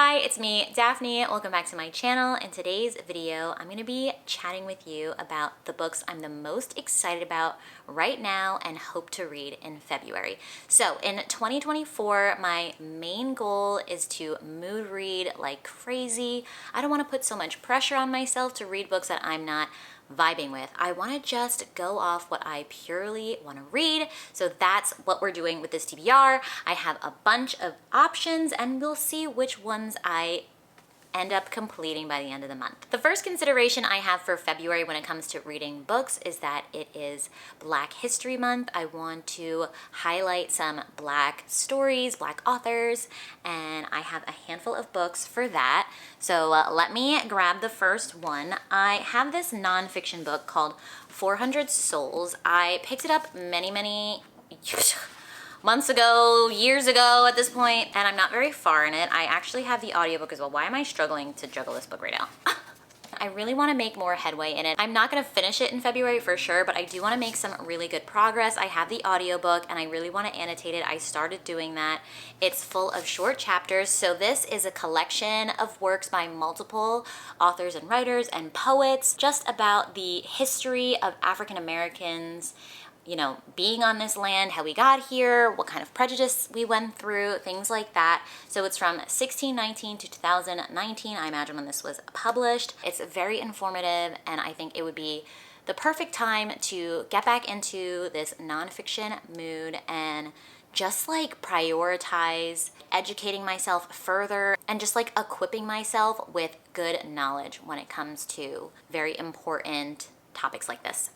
Hi, it's me, Daphne. Welcome back to my channel. In today's video, I'm going to be chatting with you about the books I'm the most excited about right now and hope to read in February. So in 2024, my main goal is to mood read like crazy. I don't want to put so much pressure on myself to read books that I'm not vibing with. I want to just go off what I purely want to read. So that's what we're doing with this TBR. I have a bunch of options and we'll see which ones I end up completing by the end of the month. The first consideration I have for February when it comes to reading books is that it is Black History Month. I want to highlight some Black stories, Black authors, and I have a handful of books for that. So let me grab the first one. I have this nonfiction book called 400 Souls. I picked it up many months ago, years ago at this point, and I'm not very far in it. I actually have the audiobook as well. Why am I struggling to juggle this book right now? I really want to make more headway in it. I'm not going to finish it in February for sure, but I do want to make some really good progress. I have the audiobook and I really want to annotate it. I started doing that. It's full of short chapters. So this is a collection of works by multiple authors and writers and poets just about the history of African Americans, you know, being on this land, how we got here, what kind of prejudice we went through, things like that. So it's from 1619 to 2019, I imagine, when this was published. It's very informative, and I think it would be the perfect time to get back into this nonfiction mood and just like prioritize educating myself further and just like equipping myself with good knowledge when it comes to very important topics like this.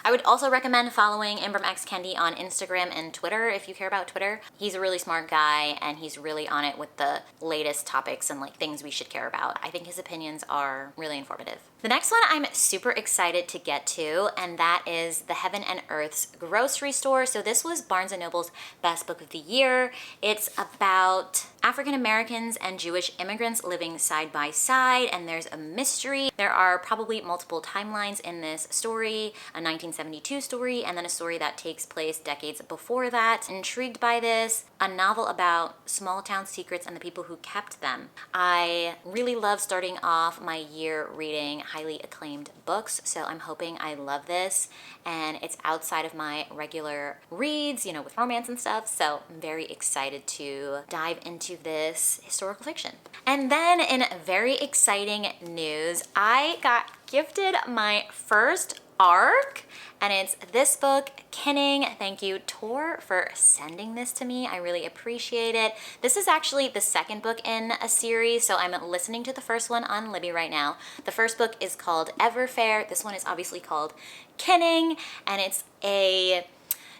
I would also recommend following Ibram X. Kendi on Instagram and Twitter if you care about Twitter. He's a really smart guy and he's really on it with the latest topics and like things we should care about. I think his opinions are really informative. The next one I'm super excited to get to, and that is The Heaven and Earth's Grocery Store. So this was Barnes & Noble's best book of the year. It's about African Americans and Jewish immigrants living side by side, and there's a mystery. There are probably multiple timelines in this story, a 1972 story, and then a story that takes place decades before that. Intrigued by this, a novel about small town secrets and the people who kept them. I really love starting off my year reading highly acclaimed books, so I'm hoping I love this, and it's outside of my regular reads, you know, with romance and stuff, so I'm very excited to dive into this historical fiction. And then in very exciting news, I got gifted my first ARC, and it's this book, Kinning. Thank you, Tor, for sending this to me. I really appreciate it. This is actually the second book in a series, so I'm listening to the first one on Libby right now. The first book is called Everfair. This one is obviously called Kinning, and it's a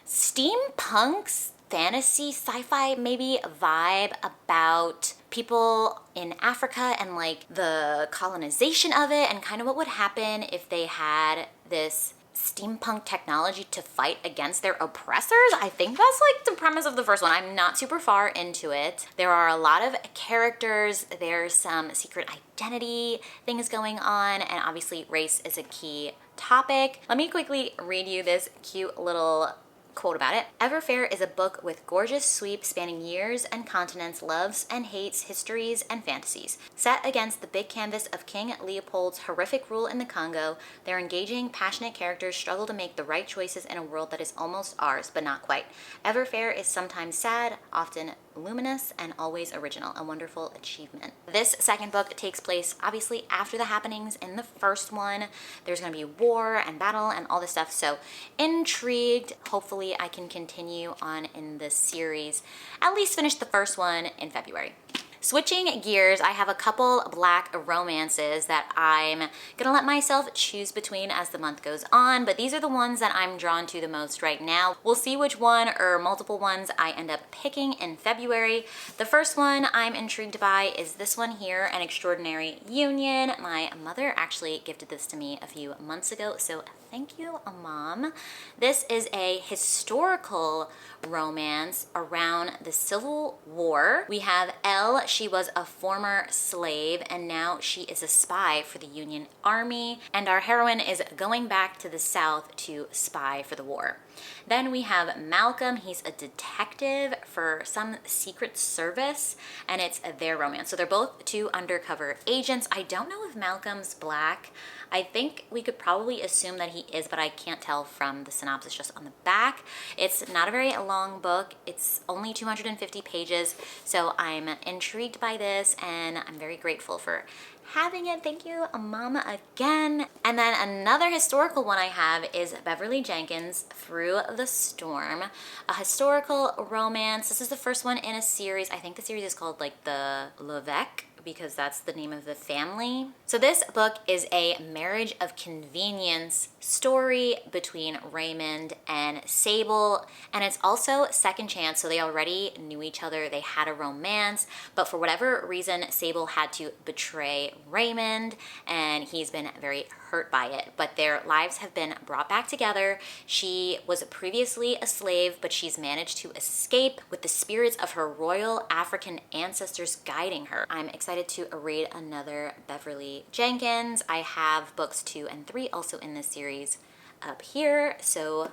steampunk fantasy, sci-fi maybe vibe about people in Africa and like the colonization of it and kind of what would happen if they had this steampunk technology to fight against their oppressors. I think that's like the premise of the first one. I'm not super far into it. There are a lot of characters. There's some secret identity things going on, and obviously race is a key topic. Let me quickly read you this cute little quote about it. Everfair is a book with gorgeous sweep spanning years and continents, loves and hates, histories and fantasies. Set against the big canvas of King Leopold's horrific rule in the Congo, their engaging, passionate characters struggle to make the right choices in a world that is almost ours, but not quite. Everfair is sometimes sad, often luminous, and always original, a wonderful achievement. This second book takes place obviously after the happenings in the first one. There's going to be war and battle and all this stuff, so intrigued. Hopefully I can continue on in this series, at least finish the first one in February. Switching gears, I have a couple Black romances that I'm gonna let myself choose between as the month goes on, but these are the ones that I'm drawn to the most right now. We'll see which one or multiple ones I end up picking in February. The first one I'm intrigued by is this one here, An Extraordinary Union. My mother actually gifted this to me a few months ago, so thank you, Mom. This is a historical romance around the Civil War. We have Elle. She was a former slave and now she is a spy for the Union Army. And our heroine is going back to the South to spy for the war. Then we have Malcolm. He's a detective for some secret service, and it's their romance. So they're both two undercover agents. I don't know if Malcolm's black. I think we could probably assume that he is, but I can't tell from the synopsis just on the back. It's not a very long book. It's only 250 pages, so I'm intrigued by this, and I'm very grateful for having it. Thank you, Mama, again. And then another historical one I have is Beverly Jenkins' Through the Storm, a historical romance. This is the first one in a series. I think the series is called like the Levesque, because that's the name of the family. So this book is a marriage of convenience story between Raymond and Sable, and it's also second chance, so they already knew each other, they had a romance, but for whatever reason, Sable had to betray Raymond, and he's been very hurt by it, but their lives have been brought back together. She was previously a slave, but she's managed to escape with the spirits of her royal African ancestors guiding her. I'm excited to read another Beverly Jenkins. I have books 2 and 3 also in this series up here, so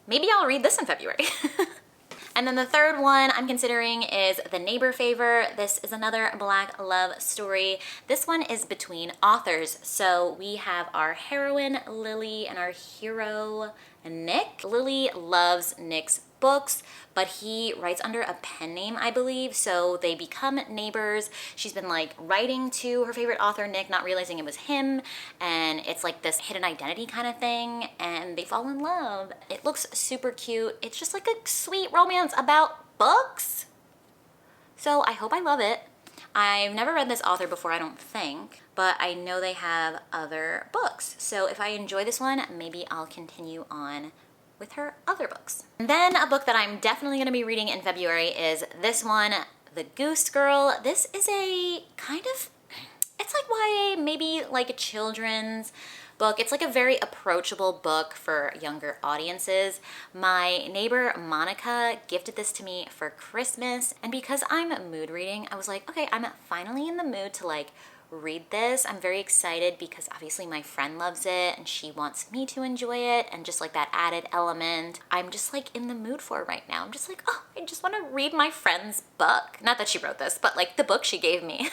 maybe I'll read this in February. And then the third one I'm considering is The Neighbor Favor. This is another Black love story. This one is between authors. So we have our heroine, Lily, and our hero, Nick. Lily loves Nick's books, but he writes under a pen name, I believe, so they become neighbors. She's been like writing to her favorite author, Nick, not realizing it was him, and it's like this hidden identity kind of thing, and they fall in love. It looks super cute. It's just like a sweet romance about books. So I hope I love it. I've never read this author before, I don't think, but I know they have other books. So if I enjoy this one, maybe I'll continue on with her other books. And then a book that I'm definitely gonna be reading in February is this one, The Goose Girl. This is a kind of, it's like YA, maybe like a children's book. It's like a very approachable book for younger audiences. My neighbor Monica gifted this to me for Christmas, and because I'm mood reading, I was like, okay, I'm finally in the mood to like read this. I'm very excited because obviously my friend loves it and she wants me to enjoy it, and just like that added element I'm just like in the mood for right now. I'm just like, oh, I just want to read my friend's book. Not that she wrote this, but like the book she gave me.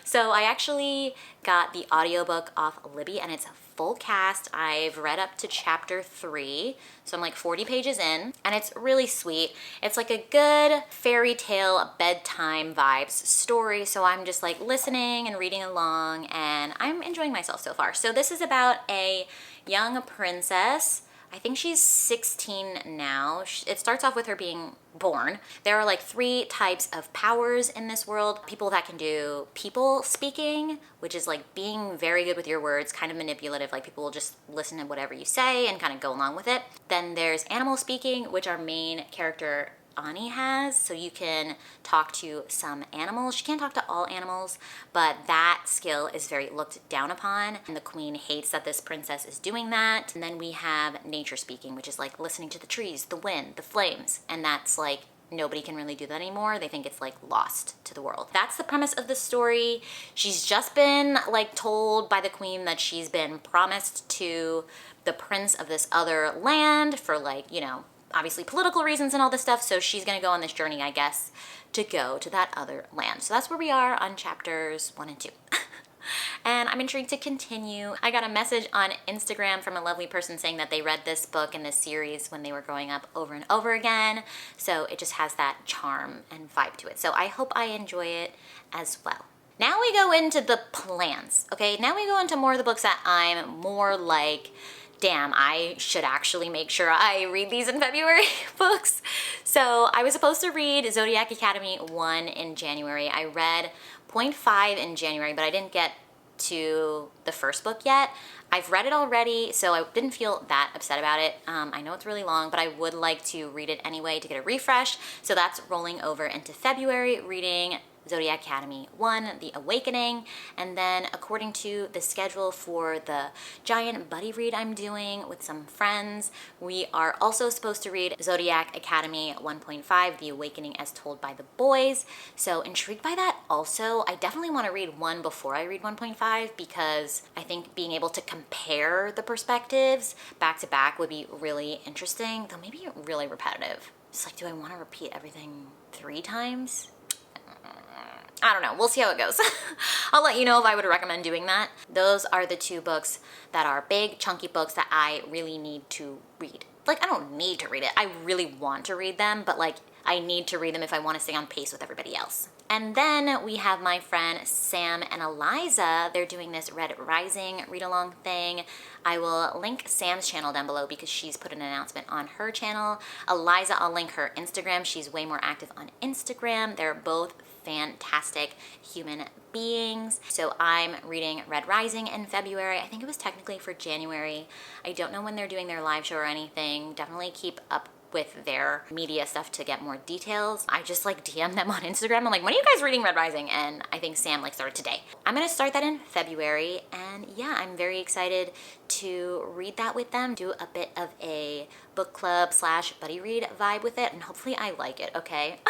So I actually got the audiobook off Libby, and it's a full cast. I've read up to chapter 3, so I'm like 40 pages in, and it's really sweet. It's like a good fairy tale bedtime vibes story, so I'm just like listening and reading along, and I'm enjoying myself so far. So this is about a young princess. I think she's 16 now. It starts off with her being born. There are like 3 types of powers in this world. People that can do people speaking, which is like being very good with your words, kind of manipulative, like people will just listen to whatever you say and kind of go along with it. Then there's animal speaking, which our main character Ani has, so you can talk to some animals. She can't talk to all animals, but that skill is very looked down upon, and the queen hates that this princess is doing that. And then we have nature speaking, which is like listening to the trees, the wind, the flames, and that's like nobody can really do that anymore. They think it's like lost to the world. That's the premise of the story. She's just been like told by the queen that she's been promised to the prince of this other land for like, you know, obviously political reasons and all this stuff, so she's gonna go on this journey, I guess, to go to that other land. So that's where we are on chapters 1 and 2. And I'm intrigued to continue. I got a message on Instagram from a lovely person saying that they read this book and this series when they were growing up over and over again, so it just has that charm and vibe to it. So I hope I enjoy it as well. Now we go into the plans, okay? Now we go into more of the books that I'm more like, damn, I should actually make sure I read these in February books. So I was supposed to read Zodiac Academy 1 in January. I read 0.5 in January, but I didn't get to the first book yet. I've read it already, so I didn't feel that upset about it. I know it's really long, but I would like to read it anyway to get a refresh. So that's rolling over into February, reading Zodiac Academy 1, The Awakening, and then according to the schedule for the giant buddy read I'm doing with some friends, we are also supposed to read Zodiac Academy 1.5, The Awakening as Told by the Boys. So intrigued by that also. I definitely want to read 1 before I read 1.5 because I think being able to compare the perspectives back to back would be really interesting, though maybe really repetitive. It's like, do I want to repeat everything 3 times? I don't know. We'll see how it goes. I'll let you know if I would recommend doing that. Those are the 2 books that are big, chunky books that I really need to read. Like, I don't need to read it. I really want to read them, but like, I need to read them if I want to stay on pace with everybody else. And then we have my friend Sam and Eliza. They're doing this Red Rising read-along thing. I will link Sam's channel down below because she's put an announcement on her channel. Eliza, I'll link her Instagram. She's way more active on Instagram. They're both fantastic human beings. So I'm reading Red Rising in February. I think it was technically for January. I don't know when they're doing their live show or anything. Definitely keep up with their media stuff to get more details. I just like DM them on Instagram. I'm like, when are you guys reading Red Rising? And I think Sam like started today. I'm gonna start that in February, and yeah, I'm very excited to read that with them, do a bit of a book club / buddy read vibe with it, and hopefully I like it, okay?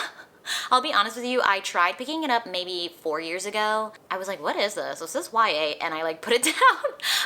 I'll be honest with you, I tried picking it up maybe 4 years ago. I was like, what is this? Is this YA? And I like put it down.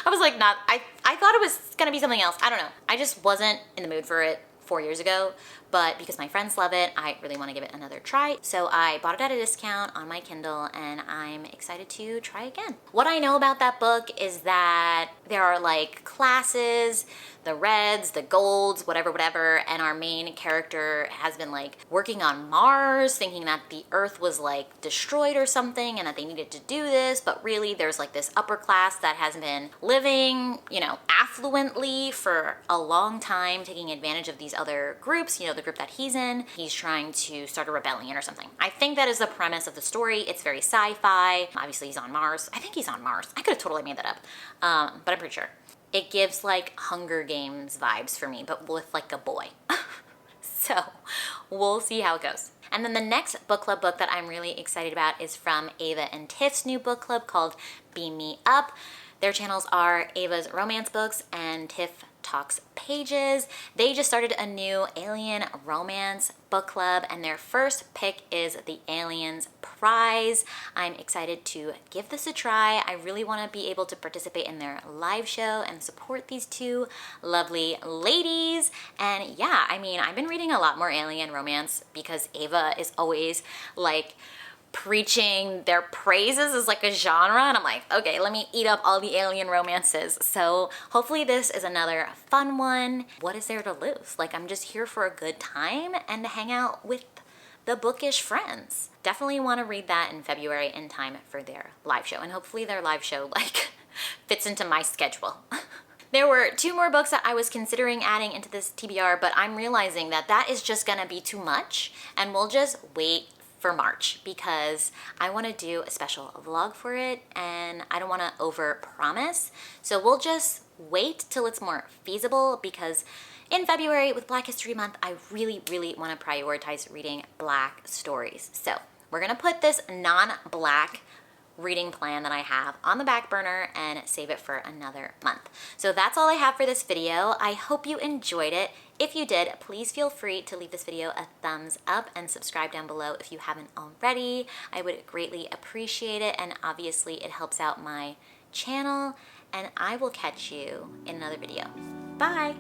I was like, I thought it was gonna be something else. I don't know. I just wasn't in the mood for it 4 years ago, but because my friends love it, I really want to give it another try. So I bought it at a discount on my Kindle, and I'm excited to try again. What I know about that book is that there are like classes, the reds, the golds, whatever, and our main character has been like working on Mars, thinking that the Earth was like destroyed or something and that they needed to do this, but really there's like this upper class that has been living, you know, affluently for a long time, taking advantage of these other groups, you know, the group that he's in. He's trying to start a rebellion or something. I think that is the premise of the story. It's very sci-fi. Obviously he's on Mars. I think he's on Mars. I could have totally made that up, but I'm pretty sure. It gives like Hunger Games vibes for me, but with like a boy. So we'll see how it goes. And then the next book club book that I'm really excited about is from Ava and Tiff's new book club called Beam Me Up. Their channels are Ava's Romance Books and Tiff Talks Pages. They just started a new alien romance book club, and their first pick is the Aliens Prize. I'm excited to give this a try. I really want to be able to participate in their live show and support these 2 lovely ladies. And yeah, I mean, I've been reading a lot more alien romance because Ava is always like preaching their praises as like a genre, and I'm like, okay, let me eat up all the alien romances. So hopefully this is another fun one. What is there to lose? Like, I'm just here for a good time and to hang out with the bookish friends. Definitely want to read that in February in time for their live show, and hopefully their live show like fits into my schedule. There were 2 more books that I was considering adding into this TBR, but I'm realizing that that is just gonna be too much, and we'll just wait for March because I want to do a special vlog for it and I don't want to over promise. So we'll just wait till it's more feasible, because in February with Black History Month, I really want to prioritize reading Black stories. So we're going to put this non-Black reading plan that I have on the back burner and save it for another month. So that's all I have for this video. I hope you enjoyed it. If you did, please feel free to leave this video a thumbs up and subscribe down below if you haven't already. I would greatly appreciate it, and obviously it helps out my channel, and I will catch you in another video. Bye!